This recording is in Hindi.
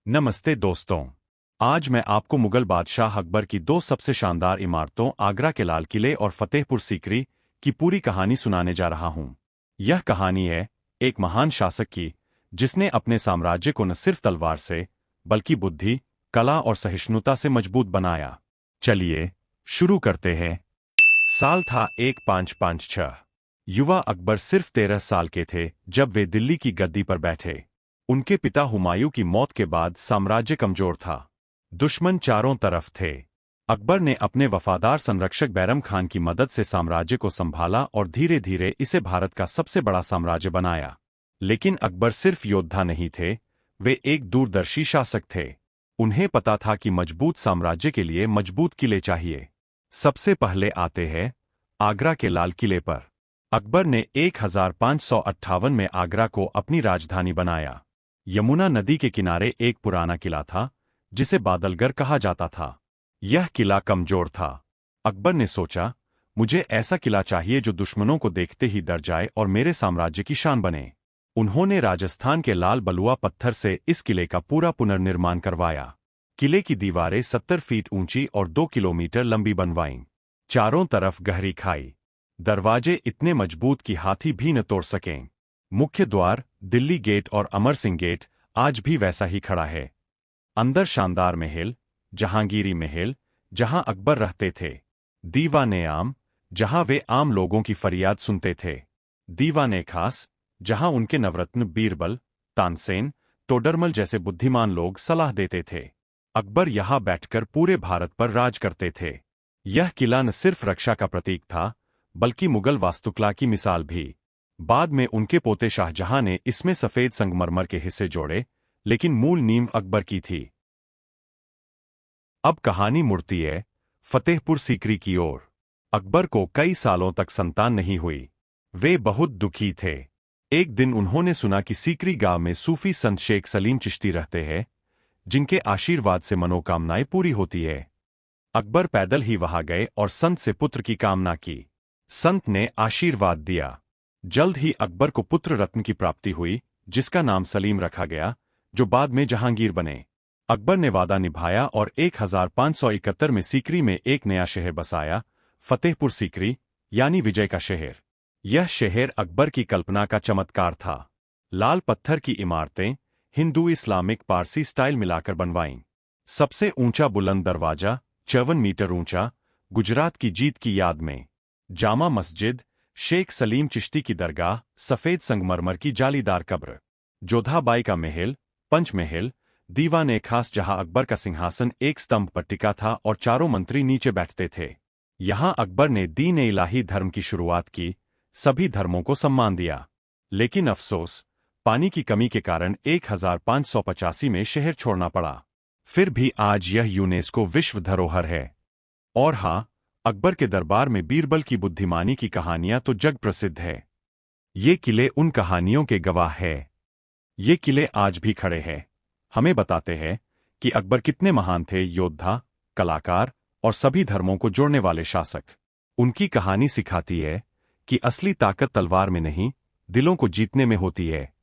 नमस्ते दोस्तों। आज मैं आपको मुगल बादशाह अकबर की दो सबसे शानदार इमारतों आगरा के लाल किले और फतेहपुर सीकरी की पूरी कहानी सुनाने जा रहा हूं। यह कहानी है एक महान शासक की जिसने अपने साम्राज्य को न सिर्फ तलवार से बल्कि बुद्धि, कला और सहिष्णुता से मजबूत बनाया। चलिए शुरू करते हैं। साल था 1556। युवा अकबर सिर्फ 13 साल के थे जब वे दिल्ली की गद्दी पर बैठे। उनके पिता हुमायूं की मौत के बाद साम्राज्य कमजोर था। दुश्मन चारों तरफ थे। अकबर ने अपने वफादार संरक्षक बैरम खान की मदद से साम्राज्य को संभाला और धीरे धीरे इसे भारत का सबसे बड़ा साम्राज्य बनाया। लेकिन अकबर सिर्फ योद्धा नहीं थे, वे एक दूरदर्शी शासक थे। उन्हें पता था कि मजबूत साम्राज्य के लिए मजबूत किले चाहिए। सबसे पहले आते हैं आगरा के लाल किले पर। अकबर ने 1558 में आगरा को अपनी राजधानी बनाया। यमुना नदी के किनारे एक पुराना किला था जिसे बादलगर कहा जाता था। यह किला कमजोर था। अकबर ने सोचा, मुझे ऐसा किला चाहिए जो दुश्मनों को देखते ही डर जाए और मेरे साम्राज्य की शान बने। उन्होंने राजस्थान के लाल बलुआ पत्थर से इस किले का पूरा पुनर्निर्माण करवाया। किले की दीवारें 70 फीट ऊंची और 2 किलोमीटर लंबी बनवाईं। चारों तरफ गहरी खाई। दरवाजे इतने मजबूत कि हाथी भी न तोड़ सकें। मुख्य द्वार, दिल्ली गेट और अमर सिंह गेट आज भी वैसा ही खड़ा है। अंदर शानदार महल, जहांगीरी महल, जहां अकबर रहते थे। दीवाने आम, जहां वे आम लोगों की फरियाद सुनते थे। दीवाने खास, जहां उनके नवरत्न बीरबल, तानसेन, तोडरमल जैसे बुद्धिमान लोग सलाह देते थे। अकबर यहां बैठकर पूरे भारत पर राज करते थे। यह किला न सिर्फ रक्षा का प्रतीक था बल्कि मुगल वास्तुकला की मिसाल भी। बाद में उनके पोते शाहजहां ने इसमें सफेद संगमरमर के हिस्से जोड़े, लेकिन मूल नींव अकबर की थी। अब कहानी मुड़ती है फतेहपुर सीकरी की ओर। अकबर को कई सालों तक संतान नहीं हुई। वे बहुत दुखी थे। एक दिन उन्होंने सुना कि सीकरी गांव में सूफी संत शेख सलीम चिश्ती रहते हैं, जिनके आशीर्वाद से मनोकामनाएं पूरी होती है। अकबर पैदल ही वहां गए और संत से पुत्र की कामना की। संत ने आशीर्वाद दिया। जल्द ही अकबर को पुत्र रत्न की प्राप्ति हुई, जिसका नाम सलीम रखा गया, जो बाद में जहांगीर बने। अकबर ने वादा निभाया और 1571 में सीकरी में एक नया शहर बसाया, फतेहपुर सीकरी, यानी विजय का शहर। यह शहर अकबर की कल्पना का चमत्कार था। लाल पत्थर की इमारतें हिंदू इस्लामिक पारसी स्टाइल मिलाकर बनवाईं। सबसे ऊंचा बुलंद दरवाजा 54 मीटर ऊंचा, गुजरात की जीत की याद में। जामा मस्जिद, शेख सलीम चिश्ती की दरगाह, सफेद संगमरमर की जालीदार कब्र, जोधाबाई का महल, पंचमहल, दीवाने खास जहां अकबर का सिंहासन एक स्तंभ पर टिका था और चारों मंत्री नीचे बैठते थे। यहां अकबर ने दीन ए इलाही धर्म की शुरुआत की, सभी धर्मों को सम्मान दिया। लेकिन अफसोस, पानी की कमी के कारण 1585 में शहर छोड़ना पड़ा। फिर भी आज यह यूनेस्को विश्व धरोहर है। और हाँ, अकबर के दरबार में बीरबल की बुद्धिमानी की कहानियां तो जग प्रसिद्ध है। ये किले उन कहानियों के गवाह है। ये किले आज भी खड़े हैं, हमें बताते हैं कि अकबर कितने महान थे, योद्धा, कलाकार और सभी धर्मों को जोड़ने वाले शासक। उनकी कहानी सिखाती है कि असली ताकत तलवार में नहीं, दिलों को जीतने में होती है।